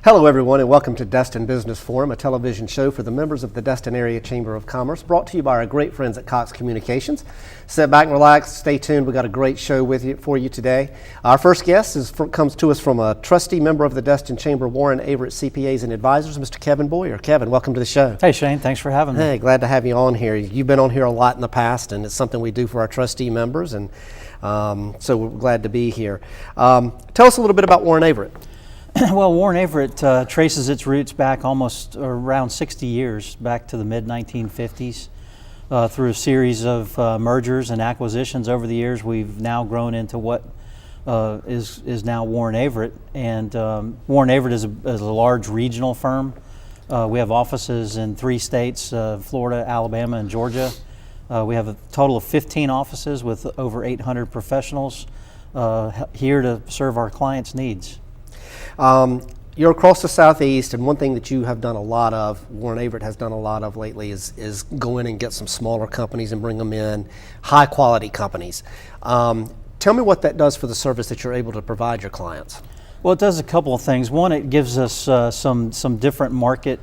Hello everyone and welcome to Destin Business Forum, a television show for the members of the Destin Area Chamber of Commerce, brought to you by our great friends at Cox Communications. Sit back and relax, stay tuned, we've got a great show for you today. Our first guest comes to us from a trustee member of the Destin Chamber, Warren Averett CPAs and Advisors, Mr. Kevin Bowyer. Kevin, welcome to the show. Hey Shane, thanks for having me. Hey, glad to have you on here. You've been on here a lot in the past and it's something we do for our trustee members, and so we're glad to be here. Tell us a little bit about Warren Averett. Well, Warren Averett traces its roots back almost around 60 years, back to the mid-1950s. Through a series of mergers and acquisitions over the years, we've now grown into what is now Warren Averett. And Warren Averett is a large regional firm. We have offices in 3 states, Florida, Alabama, and Georgia. We have a total of 15 offices with over 800 professionals here to serve our clients' needs. You're across the Southeast, and one thing that you have done a lot of, Warren Averett has done a lot of lately, is go in and get some smaller companies and bring them in, high quality companies. Tell me what that does for the service that you're able to provide your clients. Well, it does a couple of things. One, it gives us some different market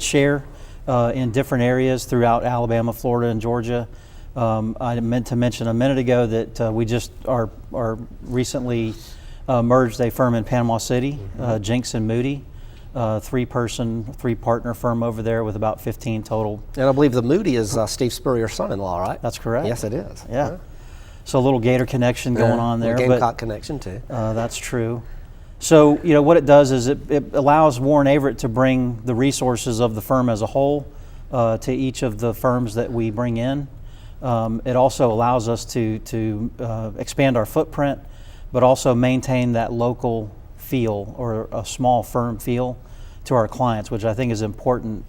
share in different areas throughout Alabama, Florida, and Georgia. I meant to mention a minute ago that we just are recently merged a firm in Panama City, Jinx and Moody, 3-partner firm over there with about 15 total. And I believe the Moody is Steve Spurrier's son-in-law, right? That's correct. Yes, it is. Yeah. So a little Gator connection going on there. Gamecock connection too. That's true. So what it does is it allows Warren Averett to bring the resources of the firm as a whole to each of the firms that we bring in. It also allows us to expand our footprint, but also maintain that local feel, or a small firm feel, to our clients, which I think is important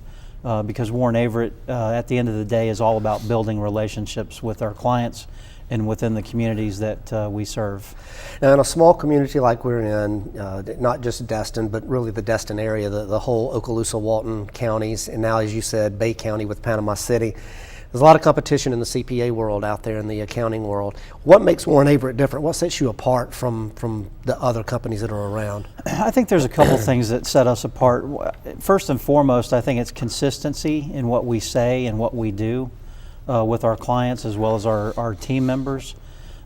because Warren Averett, at the end of the day, is all about building relationships with our clients and within the communities that we serve. Now, in a small community like we're in, not just Destin, but really the Destin area, the whole Okaloosa, Walton counties, and now, as you said, Bay County with Panama City, there's a lot of competition in the CPA world out there, in the accounting world. What makes Warren Averett different? What sets you apart from the other companies that are around? I think there's a couple things that set us apart. First and foremost, I think it's consistency in what we say and what we do with our clients as well as our team members.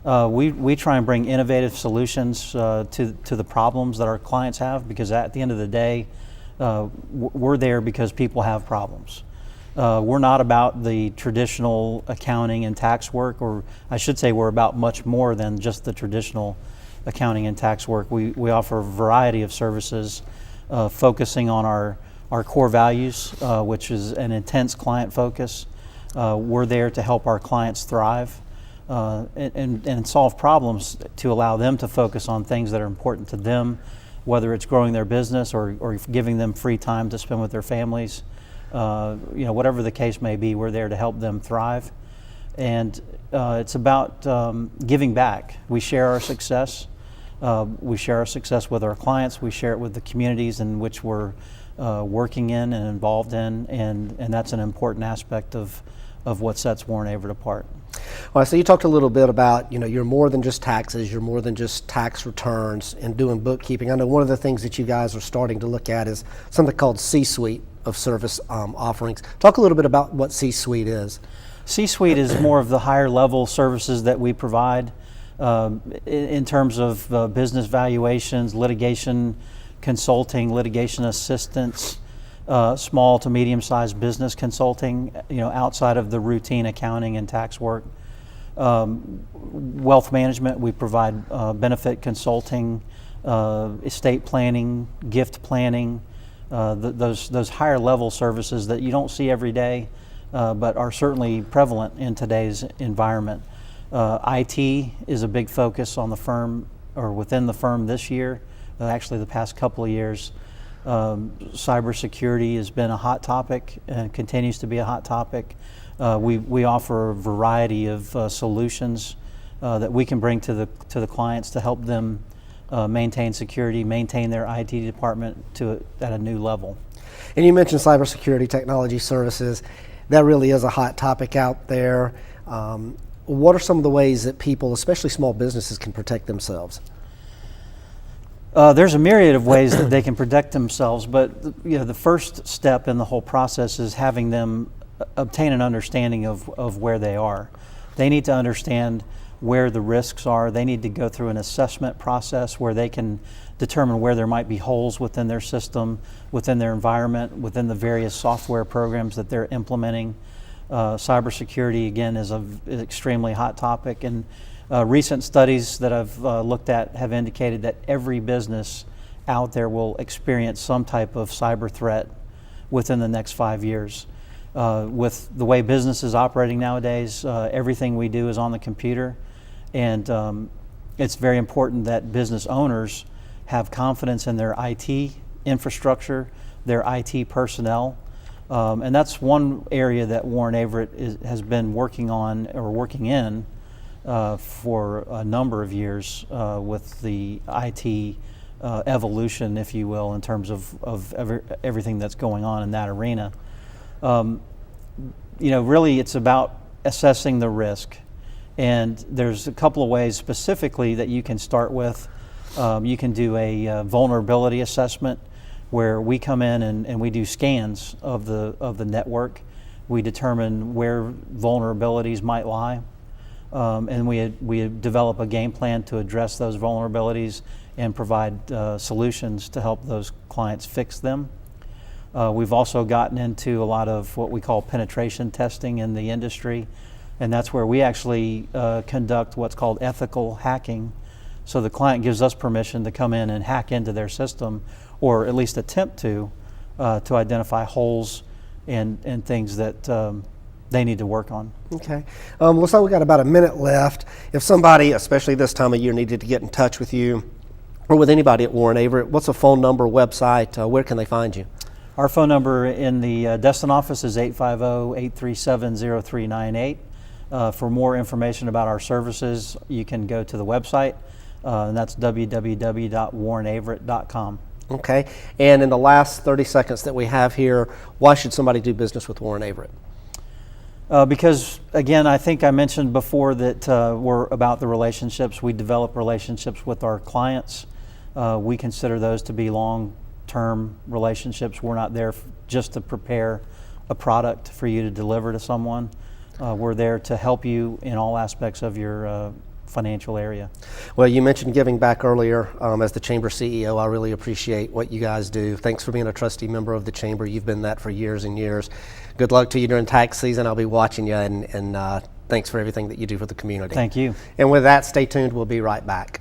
We try and bring innovative solutions to the problems that our clients have, because at the end of the day, we're there because people have problems. We're not about the traditional accounting and tax work, or I should say we're about much more than just the traditional accounting and tax work. We offer a variety of services focusing on our core values, which is an intense client focus. We're there to help our clients thrive and solve problems to allow them to focus on things that are important to them, whether it's growing their business or giving them free time to spend with their families. Whatever the case may be, we're there to help them thrive. And it's about giving back. We share our success. We share our success with our clients. We share it with the communities in which we're working in and involved in, and that's an important aspect of what sets Warren Averett apart. Well, so you talked a little bit about, you're more than just taxes, you're more than just tax returns and doing bookkeeping. I know one of the things that you guys are starting to look at is something called C-Suite of service offerings. Talk a little bit about what C-Suite is. C-Suite is more of the higher level services that we provide in terms of business valuations, litigation consulting, litigation assistance, small to medium-sized business consulting, outside of the routine accounting and tax work. Wealth management, we provide benefit consulting, estate planning, gift planning, those higher level services that you don't see every day, but are certainly prevalent in today's environment. IT is a big focus on the firm, or within the firm this year, actually the past couple of years. Cybersecurity has been a hot topic and continues to be a hot topic. We offer a variety of solutions that we can bring to the clients to help them maintain security, maintain their IT department at a new level. And you mentioned cybersecurity technology services. That really is a hot topic out there. What are some of the ways that people, especially small businesses, can protect themselves? There's a myriad of ways that they can protect themselves, but the first step in the whole process is having them obtain an understanding of where they are. They need to understand where the risks are. They need to go through an assessment process where they can determine where there might be holes within their system, within their environment, within the various software programs that they're implementing. Cybersecurity, again, is an extremely hot topic, and recent studies that I've looked at have indicated that every business out there will experience some type of cyber threat within the next 5 years. With the way business is operating nowadays, everything we do is on the computer, and it's very important that business owners have confidence in their IT infrastructure, their IT personnel, and that's one area that Warren Averett has been working on or working in for a number of years with the IT evolution, if you will, in terms of everything that's going on in that arena. Really it's about assessing the risk. And there's a couple of ways specifically that you can start with. You can do a vulnerability assessment where we come in and we do scans of the network. We determine where vulnerabilities might lie. And we develop a game plan to address those vulnerabilities and provide solutions to help those clients fix them. We've also gotten into a lot of what we call penetration testing in the industry, and that's where we actually conduct what's called ethical hacking. So the client gives us permission to come in and hack into their system, or at least attempt to identify holes and things that they need to work on. Okay. Looks like we got about a minute left. If somebody, especially this time of year, needed to get in touch with you or with anybody at Warren Averett, what's a phone number, website, where can they find you? Our phone number in the Destin office is 850-837-0398. For more information about our services, you can go to the website, and that's www.warrenaverett.com. Okay. And in the last 30 seconds that we have here, why should somebody do business with Warren Averett? Because, again, I think I mentioned before that we're about the relationships. We develop relationships with our clients. We consider those to be long-term relationships. We're not there just to prepare a product for you to deliver to someone. We're there to help you in all aspects of your financial area. Well, you mentioned giving back earlier. As the Chamber CEO, I really appreciate what you guys do. Thanks for being a trustee member of the Chamber. You've been that for years and years. Good luck to you during tax season. I'll be watching you, and thanks for everything that you do for the community. Thank you. And with that, stay tuned. We'll be right back.